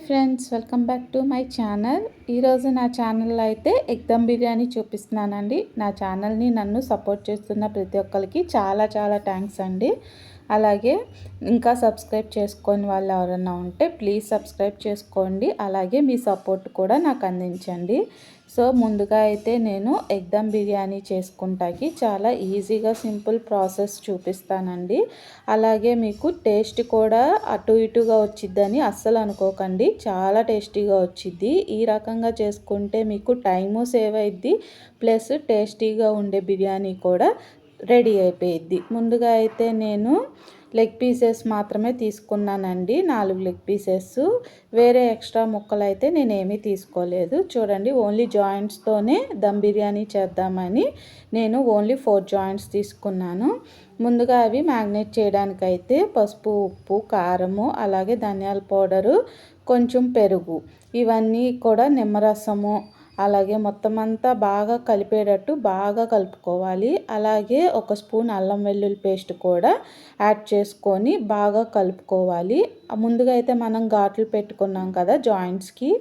Friends, welcome back to my channel. ఈరోజు నా ఛానల్లో అయితే ఎగ్ దమ్ బిర్యానీ చూపిస్తున్నానండి. నా ఛానల్ని నన్ను సపోర్ట్ చేస్తున్న ప్రతి ఒక్కరికి చాలా చాలా థ్యాంక్స్ అండి. అలాగే ఇంకా సబ్స్క్రైబ్ చేసుకొని వాళ్ళు ఎవరైనా ఉంటే ప్లీజ్ సబ్స్క్రైబ్ చేసుకోండి. అలాగే మీ సపోర్ట్ కూడా నాకు అందించండి. సో ముందుగా అయితే నేను ఎగ్ దమ్ బిర్యానీ చేసుకుంటాకి చాలా ఈజీగా సింపుల్ ప్రాసెస్ చూపిస్తానండి. అలాగే మీకు టేస్ట్ కూడా అటు ఇటుగా వచ్చిద్దని అస్సలు అనుకోకండి, చాలా టేస్టీగా వచ్చిద్ది. ఈ రకంగా చేసుకుంటే మీకు టైము సేవ్ అయిద్ది, ప్లస్ టేస్టీగా ఉండే బిర్యానీ కూడా రెడీ అయిపోయిద్ది. ముందుగా అయితే నేను లెగ్ పీసెస్ మాత్రమే తీసుకున్నానండి, 4 లెగ్ పీసెస్. వేరే ఎక్స్ట్రా ముక్కలు అయితే నేనేమీ తీసుకోలేదు. చూడండి, ఓన్లీ జాయింట్స్తోనే దమ్ బిర్యానీ చేద్దామని నేను ఓన్లీ 4 జాయింట్స్ తీసుకున్నాను. ముందుగా అవి మ్యాగ్నేట్ చేయడానికైతే పసుపు, ఉప్పు, కారము, అలాగే ధనియాల పౌడరు, కొంచెం పెరుగు, ఇవన్నీ కూడా నిమ్మరసము, అలాగే మొత్తం అంతా బాగా కలిపేటట్టు బాగా కలుపుకోవాలి. అలాగే 1 స్పూన్ అల్లం వెల్లుల్లి పేస్ట్ కూడా యాడ్ చేసుకొని బాగా కలుపుకోవాలి. ముందుగా అయితే మనం ఘాట్లు పెట్టుకున్నాం కదా జాయింట్స్కి,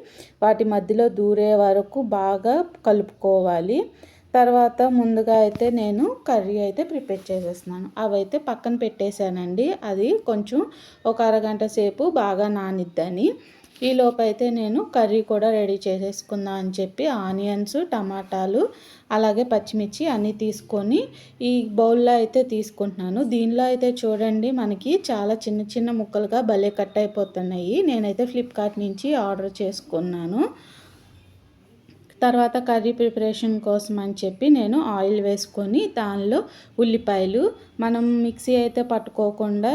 వాటి మధ్యలో దూరే వరకు బాగా కలుపుకోవాలి. తర్వాత ముందుగా అయితే నేను కర్రీ అయితే ప్రిపేర్ చేసేస్తున్నాను. అవైతే పక్కన పెట్టేశానండి, అది కొంచెం ఒక అరగంట సేపు బాగా నానిద్దని. ఈలోపు అయితే నేను కర్రీ కూడా రెడీ చేసేసుకుందాం అని చెప్పి ఆనియన్స్, టమాటాలు, అలాగే పచ్చిమిర్చి అన్నీ తీసుకొని ఈ బౌల్లో అయితే తీసుకుంటున్నాను. దీనిలో అయితే చూడండి, మనకి చాలా చిన్న చిన్న ముక్కలుగా భలే కట్ అయిపోతున్నాయి. నేనైతే ఫ్లిప్కార్ట్ నుంచి ఆర్డర్ చేసుకున్నాను. తర్వాత కర్రీ ప్రిపరేషన్ కోసం అని చెప్పి నేను ఆయిల్ వేసుకొని దానిలో ఉల్లిపాయలు, మనం మిక్సీ అయితే పట్టుకోకుండా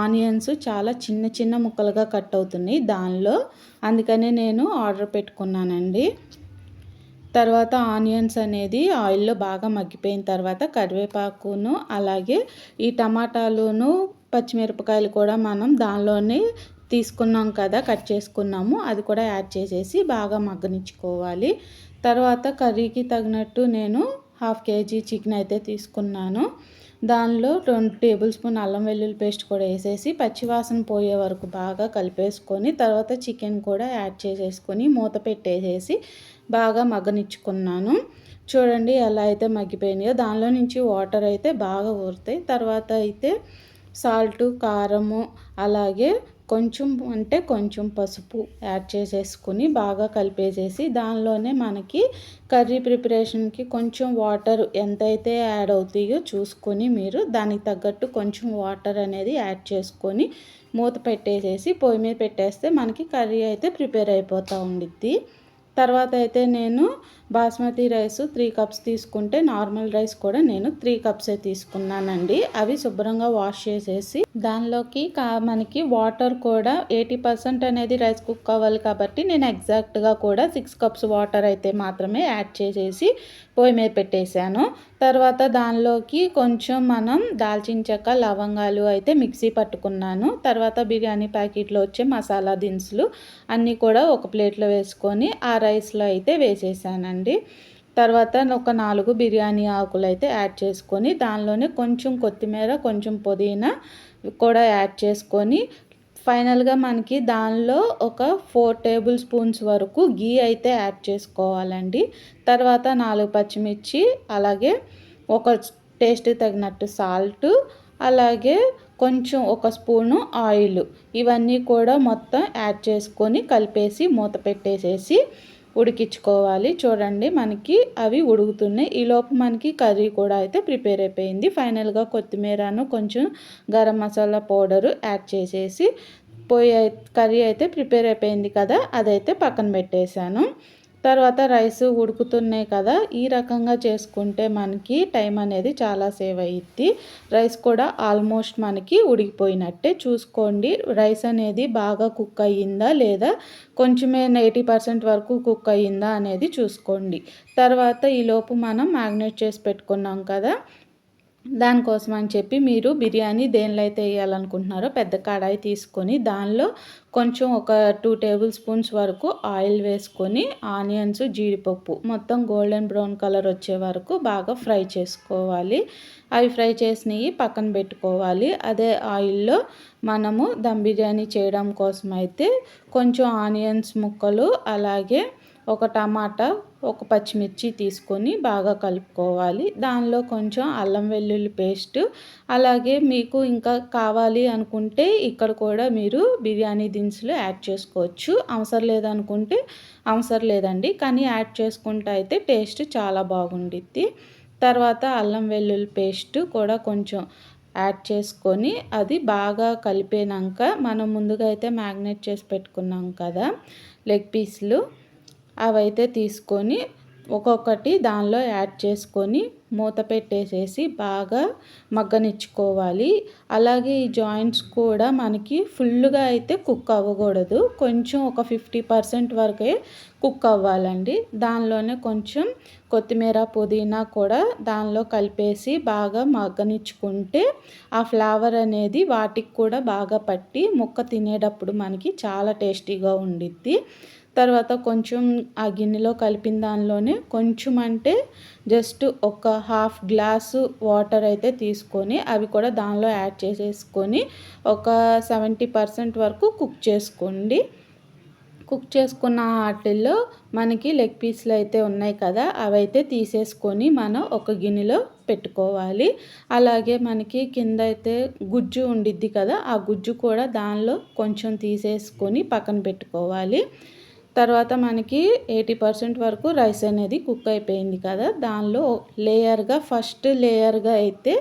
ఆనియన్స్ చాలా చిన్న చిన్న ముక్కలుగా కట్ అవుతున్నాయి దానిలో, అందుకనే నేను ఆర్డర్ పెట్టుకున్నానండి. తర్వాత ఆనియన్స్ అనేది ఆయిల్లో బాగా మగ్గిపోయిన తర్వాత కరివేపాకును, అలాగే ఈ టమాటాలును, పచ్చిమిరపకాయలు కూడా మనం దానిలోనే తీసుకున్నాం కదా, కట్ చేసుకున్నాము, అది కూడా యాడ్ చేసేసి బాగా మగ్గనిచ్చుకోవాలి. తర్వాత కర్రీకి తగినట్టు నేను 1/2 కేజీ చికెన్ అయితే తీసుకున్నాను. దానిలో 2 టేబుల్ స్పూన్ అల్లం వెల్లుల్లి పేస్ట్ కూడా వేసేసి పచ్చివాసన పోయే వరకు బాగా కలిపేసుకొని తర్వాత చికెన్ కూడా యాడ్ చేసేసుకొని మూత పెట్టేసేసి బాగా మగ్గనిచ్చుకున్నాను. చూడండి ఎలా అయితే మగ్గిపోయినాయో, దానిలో నుంచి వాటర్ అయితే బాగా ఊరుతాయి. తర్వాత అయితే సాల్టు, కారము, అలాగే కొంచెం పసుపు యాడ్ చేసేసుకుని బాగా కలిపేసేసి దానిలోనే మనకి కర్రీ ప్రిపరేషన్కి కొంచెం వాటర్ ఎంతైతే యాడ్ అవుతాయో చూసుకొని మీరు దానికి తగ్గట్టు కొంచెం వాటర్ అనేది యాడ్ చేసుకొని మూత పెట్టేసేసి పొయ్యి మీద పెట్టేస్తే మనకి కర్రీ అయితే ప్రిపేర్ అయిపోతూ ఉండిద్ది. తర్వాత అయితే నేను బాస్మతి రైస్ 3 కప్స్ తీసుకుంటే నార్మల్ రైస్ కూడా నేను 3 కప్సే తీసుకున్నానండి. అవి శుభ్రంగా వాష్ చేసేసి దానిలోకి మనకి వాటర్ కూడా 80% అనేది రైస్ కుక్ అవ్వాలి కాబట్టి నేను ఎగ్జాక్ట్గా కూడా 6 కప్స్ వాటర్ అయితే మాత్రమే యాడ్ చేసేసి పొయ్యి మీద పెట్టేశాను. తర్వాత దానిలోకి కొంచెం మనం దాల్చిన చెక్క, లవంగాలు అయితే మిక్సీ పట్టుకున్నాను. తర్వాత బిర్యానీ ప్యాకెట్లో వచ్చే మసాలా దినుసులు అన్నీ కూడా ఒక ప్లేట్లో వేసుకొని ఆ రైస్లో అయితే వేసేసానండి. తర్వాత ఒక 4 బిర్యానీ ఆకులు అయితే యాడ్ చేసుకొని దానిలోనే కొంచెం కొత్తిమీర, కొంచెం పుదీనా కూడా యాడ్ చేసుకొని ఫైనల్గా మనకి దానిలో ఒక 4 టేబుల్ స్పూన్స్ వరకు గీ అయితే యాడ్ చేసుకోవాలండి. తర్వాత 4 పచ్చిమిర్చి, అలాగే ఒక టేస్ట్కి తగినట్టు సాల్ట్, అలాగే కొంచెం 1 స్పూను ఆయిల్, ఇవన్నీ కూడా మొత్తం యాడ్ చేసుకొని కలిపేసి మూత పెట్టేసేసి ఉడికించుకోవాలి. చూడండి మనకి అవి ఉడుకుతున్నాయి. ఈలోపు మనకి కర్రీ కూడా అయితే ప్రిపేర్ అయిపోయింది. ఫైనల్గా కొత్తిమీరను, కొంచెం గరం మసాలా పౌడరు యాడ్ చేసేసి కర్రీ అయితే ప్రిపేర్ అయిపోయింది కదా, అదైతే పక్కన పెట్టేశాను. తర్వాత రైస్ ఉడుకుతున్నాయి కదా, ఈ రకంగా చేసుకుంటే మనకి టైం అనేది చాలా సేవ్ అయ్యిద్ది. రైస్ కూడా ఆల్మోస్ట్ మనకి ఉడికిపోయినట్టే. చూసుకోండి రైస్ అనేది బాగా కుక్ అయ్యిందా లేదా, కొంచెమే 80% వరకు కుక్ అయ్యిందా అనేది చూసుకోండి. తర్వాత ఈలోపు మనం మ్యాగ్నేట్ చేసి పెట్టుకున్నాం కదా దానికోసం అని చెప్పి మీరు బిర్యానీ దేనిలో అయితే వేయాలనుకుంటున్నారో పెద్ద కడాయి తీసుకొని దానిలో కొంచెం ఒక 2 టేబుల్ స్పూన్స్ వరకు ఆయిల్ వేసుకొని ఆనియన్స్, జీడిపప్పు మొత్తం గోల్డెన్ బ్రౌన్ కలర్ వచ్చే వరకు బాగా ఫ్రై చేసుకోవాలి. అవి ఫ్రై చేసినవి పక్కన పెట్టుకోవాలి. అదే ఆయిల్లో మనము దమ్ బిర్యానీ చేయడం కోసం అయితే కొంచెం ఆనియన్స్ ముక్కలు, అలాగే ఒక టమాటా, ఒక పచ్చిమిర్చి తీసుకొని బాగా కలుపుకోవాలి. దానిలో కొంచెం అల్లం వెల్లుల్లి పేస్ట్, అలాగే మీకు ఇంకా కావాలి అనుకుంటే ఇక్కడ కూడా మీరు బిర్యానీ దినుసులు యాడ్ చేసుకోవచ్చు. అవసరం లేదనుకుంటే అవసరం లేదండి, కానీ యాడ్ చేసుకుంటే అయితే టేస్ట్ చాలా బాగుండిద్ది. తర్వాత అల్లం వెల్లుల్లి పేస్ట్ కూడా కొంచెం యాడ్ చేసుకొని అది బాగా కలిపినాక మనం ముందుగా అయితే మ్యాగ్నేట్ చేసి పెట్టుకున్నాం కదా లెగ్ పీస్లు, అవైతే తీసుకొని ఒక్కొక్కటి దానిలో యాడ్ చేసుకొని మూత పెట్టేసేసి బాగా మగ్గనిచ్చుకోవాలి. అలాగే ఈ జాయింట్స్ కూడా మనకి ఫుల్గా అయితే కుక్ అవ్వకూడదు, కొంచెం ఒక 50% వరకే కుక్ అవ్వాలండి. దానిలోనే కొంచెం కొత్తిమీర, పుదీనా కూడా దానిలో కలిపేసి బాగా మగ్గనిచ్చుకుంటే ఆ ఫ్లేవర్ అనేది వాటికి కూడా బాగా పట్టి ముక్క తినేటప్పుడు మనకి చాలా టేస్టీగా ఉండిద్ది. తర్వాత కొంచెం ఆ గిన్నెలో కలిపిన దానిలోనే కొంచెం అంటే జస్ట్ ఒక హాఫ్ గ్లాసు వాటర్ అయితే తీసుకొని అవి కూడా దానిలో యాడ్ చేసేసుకొని ఒక 70% వరకు కుక్ చేసుకోండి. కుక్ చేసుకున్న వాటిల్లో మనకి లెగ్ పీస్లు అయితే ఉన్నాయి కదా, అవైతే తీసేసుకొని మనం ఒక గిన్నెలో పెట్టుకోవాలి. అలాగే మనకి కింద అయితే గుజ్జు ఉండిద్ది కదా, ఆ గుజ్జు కూడా దానిలో కొంచెం తీసేసుకొని పక్కన పెట్టుకోవాలి. తర్వాత మనకి 80% వరకు రైస్ అనేది కుక్ అయిపోయింది కదా, దానిలో ఫస్ట్ లేయర్గా అయితే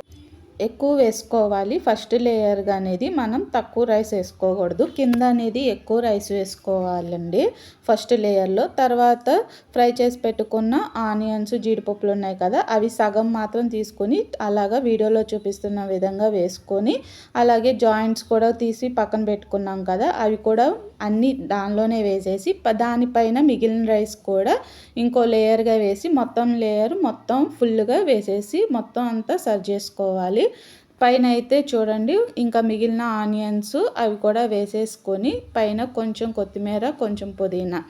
ఎక్కువ వేసుకోవాలి. ఫస్ట్ లేయర్గా అనేది మనం తక్కువ రైస్ వేసుకోకూడదు, కింద అనేది ఎక్కువ రైస్ వేసుకోవాలండి ఫస్ట్ లేయర్లో. తర్వాత ఫ్రై చేసి పెట్టుకున్న ఆనియన్స్, జీడిపప్పులు ఉన్నాయి కదా, అవి సగం మాత్రం తీసుకొని అలాగా వీడియోలో చూపిస్తున్న విధంగా వేసుకొని, అలాగే జాయింట్స్ కూడా తీసి పక్కన పెట్టుకున్నాం కదా, అవి కూడా అన్నీ దానిలోనే వేసేసి దానిపైన మిగిలిన రైస్ కూడా ఇంకో లేయర్గా వేసి మొత్తం లేయర్ మొత్తం ఫుల్గా వేసేసి మొత్తం అంతా సర్వ్ చేసుకోవాలి. పైన అయితే చూడండి ఇంకా మిగిలిన ఆనియన్స్ అవి కూడా వేసేసుకొని పైన కొంచెం కొత్తిమీర, కొంచెం పుదీనా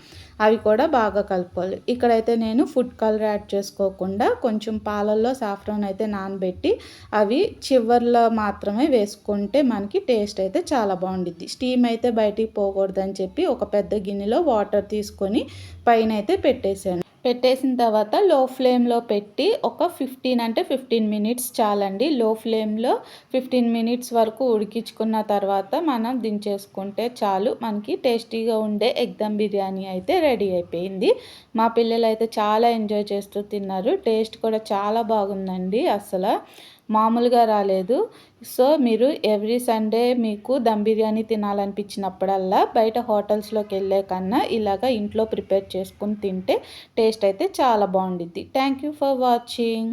అవి కూడా బాగా కలుపుకోవాలి. ఇక్కడైతే నేను ఫుడ్ కలర్ యాడ్ చేసుకోకుండా కొంచెం పాలల్లో సాఫ్రాన్ అయితే నానబెట్టి అవి చివర్లో మాత్రమే వేసుకుంటే మనకి టేస్ట్ అయితే చాలా బాగుండిద్ది. స్టీమ్ అయితే బయటికి పోకూడదని చెప్పి ఒక పెద్ద గిన్నెలో వాటర్ తీసుకొని పైన అయితే పెట్టేసిన తర్వాత లో ఫ్లేమ్లో పెట్టి ఒక 15 మినిట్స్ చాలండి. లో ఫ్లేమ్లో 15 మినిట్స్ వరకు ఉడికించుకున్న తర్వాత మనం దించేసుకుంటే చాలు, మనకి టేస్టీగా ఉండే ఎగ్ దమ్ బిర్యానీ అయితే రెడీ అయిపోయింది. మా పిల్లలు అయితే చాలా ఎంజాయ్ చేస్తూ తిన్నారు. టేస్ట్ కూడా చాలా బాగుందండి, అసలు మామూలుగా రాలేదు. సో మీరు ఎవ్రీ సండే మీకు దమ్ బిర్యానీ తినాలనిపించినప్పుడల్లా బయట హోటల్స్లోకి వెళ్ళే కన్నా ఇలాగ ఇంట్లో ప్రిపేర్ చేసుకుని తింటే టేస్ట్ అయితే చాలా బాగుండిద్ది. Thank you for watching.